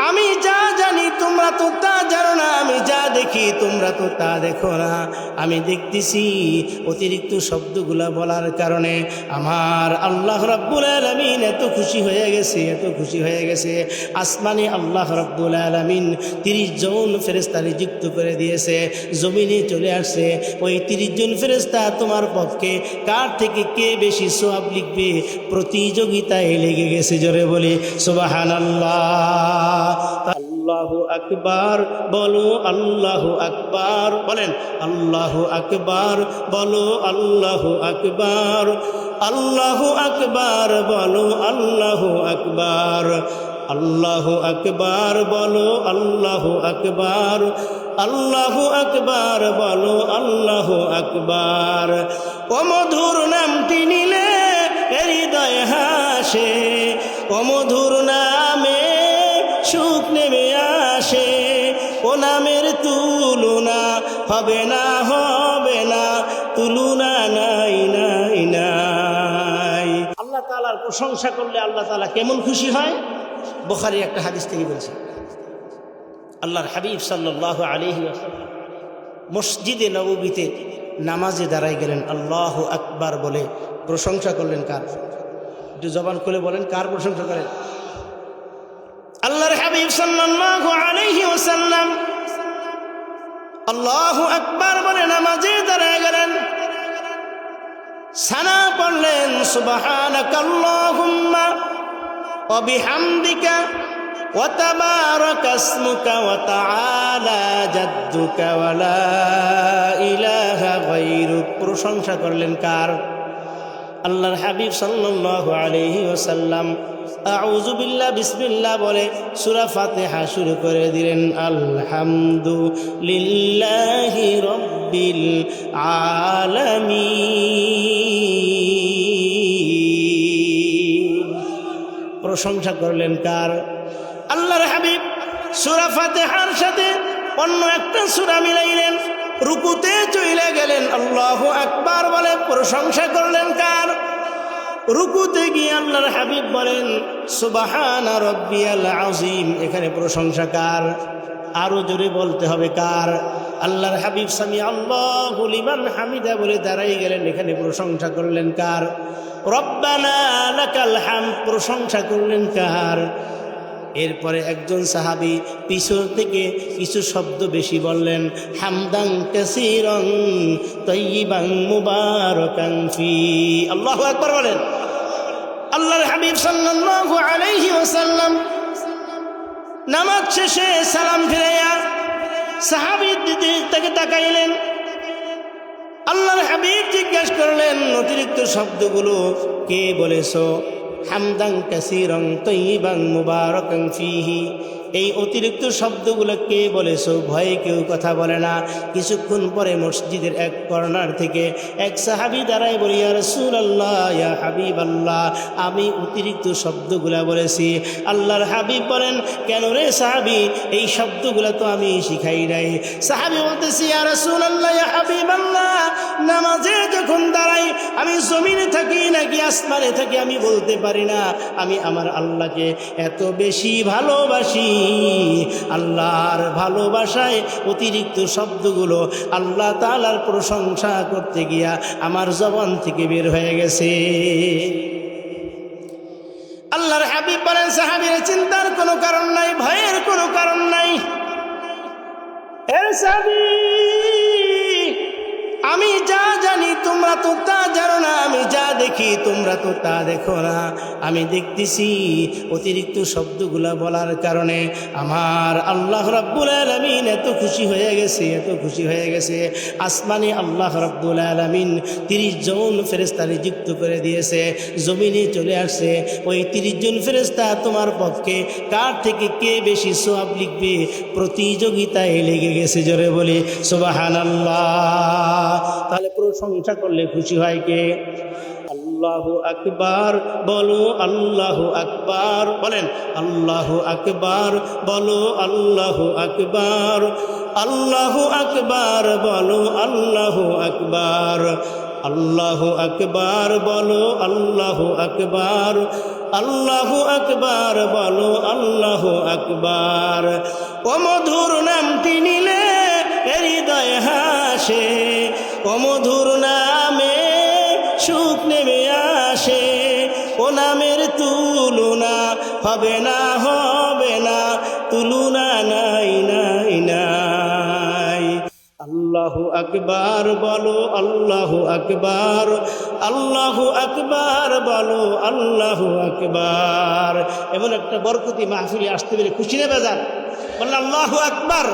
আমি যা জানি তোমরা তো তা জানো না, আমি যা দেখি তোমরা তো তা দেখো না। আমি দেখতেছি অতিরিক্ত শব্দগুলা বলার কারণে আমার আল্লাহ রাব্বুল আলামিন এত খুশি হয়ে গেছে, এত খুশি হয়ে গেছে। আসমানে আল্লাহ রাব্বুল আলামিন 30 জন ফেরেশতা নিযুক্ত করে দিয়েছে, জমিনে চলে আসছে। ওই 30 জন ফেরেশতা তোমার পক্ষে কার থেকে কে বেশি সওয়াব লিখবে প্রতিযোগিতায় লেগে গেছে। জোরে বলি সুবহানাল্লাহ। আল্লাহু আকবার বলো, আল্লাহু আকবার বলেন, আল্লাহু আকবার বলো, আল্লাহু আকবার, আল্লাহু আকবার বলো, আল্লাহু আকবার, আল্লাহু আকবার বলো, আল্লাহু আকবার, আল্লাহু আকবার বলো, আল্লাহু আকবার। ও মধুর নামটি নিলে হৃদয় হাসে, ও মধুর নামে সুখ নেমে আসে। ও নামের তুলনা হবে না, হবে না, তুলনা নাই নাই নাই। আল্লাহ তাআলার প্রশংসা করলে আল্লাহ তাআলা কেমন খুশি হয়? বুখারী একটা হাদিস থেকে বলছে, আল্লাহর হাবিব সাল্লাল্লাহু আলাইহি ওয়াসাল্লাম মসজিদে নববীতে নামাজে দাঁড়ায় গেলেন, আল্লাহু আকবার বলে প্রশংসা করলেন। কার? একটু জবান খুলে বলেন, কার প্রশংসা করেন? আল্লাহর হাবিব সাল্লাল্লাহু আলাইহি ওয়াসাল্লাম আল্লাহু আকবার বলে নামাজে দাঁড়ায় গেলেন, সানা পড়লেন, সুবহানাকাল্লাহুম্মা ওয়া বিহামদিকা ওয়া তাবারাকা ইসমুকা ওয়া তাআলা জাদ্দুকা ওয়া লা ইলাহা গায়রুক। প্রশংসা করলেন কার? আল্লাহর হাবিব সাল্লাল্লাহু আলাইহি ওয়াসাল্লাম আউযু বিল্লাহ বিসমিল্লাহ বলে সূরা ফাতিহা শুরু করে দিলেন, আলহামদুলিল্লাহি রাব্বিল আলামিন। প্রশংসা করলেন কার? আল্লাহর হাবিব সূরা ফাতিহার সাথে অন্য একটা সূরা মিলাইলেন, রুকুতে চলে গেলেন, আল্লাহু আকবার বলে প্রশংসা করলেন কার? রুকুতে গিয়ে আল্লাহর হাবিব বলেন, সুবহানা রাব্বিয়াল আযীম। এখানে প্রশংসা কার? আরো জোরে বলতে হবে কার? আল্লাহর হাবিব সামি আল্লাহু লিমান হামিদা বলে দাঁড়াই গেলেন, এখানে প্রশংসা করলেন কার? রব্বানা লাকাল হামদ। প্রশংসা করলেন কার? এরপরে একজন সাহাবী পিছন থেকে কিছু শব্দ বেশি বললেন, হামদান কাসীরান তাইয়িবান মুবারাকান ফি। আল্লাহু আকবার বলেন। আল্লাহর হাবিব সাল্লাল্লাহু আলাইহি ওয়াসাল্লাম নামাজ শেষে সালাম ফিরাইয়া সাহাবীর দিকে তাকে তাকাইলেন। আল্লাহর হাবিব জিজ্ঞাসা করলেন, অতিরিক্ত শব্দগুলো কে বলেছো? হামদান কাসীরান তাইয়িবান মুবারাকান ফিহি, এই অতিরিক্ত শব্দগুলো কে বলেছো? ভয়ে কেউ কথা বলে না। কিছুক্ষণ পরে মসজিদের এক কর্নার থেকে এক সাহাবী দাঁড়ায় বলি, ইয়া রাসূলুল্লাহ, ইয়া হাবিবাল্লাহ, আমি অতিরিক্ত শব্দগুলো বলেছি। আল্লাহর হাবিব বলেন, কেন রে সাহাবী, এই শব্দগুলো তো আমি শিখাই নাই। সাহাবী বলতেছি, ইয়া রাসূলুল্লাহ, ইয়া হাবিবাল্লাহ, নামাজে যখন দাঁড়াই আমি জমিনে থাকি নাকি আসমানে থাকি আমি বলতে পারি না। আমি আমার আল্লাহকে এত বেশি ভালোবাসি, আল্লাহর ভালোবাসায় অতিরিক্ত শব্দগুলো আল্লাহ তাআলার প্রশংসা করতে গিয়া আমার জবান থেকে বের হয়ে গেছে। আল্লাহর হাবিব বলেন, সাহাবীর চিন্তার কোনো কারণ নাই, ভয়ের কোনো কারণ নাই। এর সাহাবী, আমি যা জানি তোমরা তো তা জানো না, আমি যা দেখি তোমরা তো তা দেখো না। আমি দেখতেছি অতিরিক্ত শব্দগুলা বলার কারণে আমার আল্লাহ রাব্বুল আলামিন এত খুশি হয়ে গেছে, এত খুশি হয়ে গেছে। আসমানে আল্লাহ রাব্বুল আলামিন 30 জন ফেরেশতা নিযুক্ত করে দিয়েছে, জমিনে চলে আসছে। ওই 30 জন ফেরেশতা তোমার পক্ষে কার থেকে কে বেশি সওয়াব লিখবে প্রতিযোগিতায় লেগে গেছে। জোরে বলি সুবহানাল্লাহ। তাহলে প্রশংসা করলে খুশি হয় কে? আল্লাহু আকবার বলো, আল্লাহু আকবার বলেন, আল্লাহু আকবার বলো, আল্লাহু আকবার, আল্লাহু আকবার বলো, আল্লাহু আকবার, আল্লাহু আকবার বলো, আল্লাহু আকবার, আল্লাহু আকবার বলো আল্লাহু আকবার। ও মধুর নামটি নিলে হৃদয় হাসে, ও মধুর নামে সুখ নেমে আসে, ও নামের তুলনা হবে না হবে না, তুলনা নাই নাই নাই। আল্লাহু আকবার বলো আল্লাহু আকবার, আল্লাহু আকবার বলো আল্লাহু আকবার। এমন একটা বরকতি মাহফিলে আসতে পেরে খুশি না বেজার? বললেন আল্লাহু আকবার।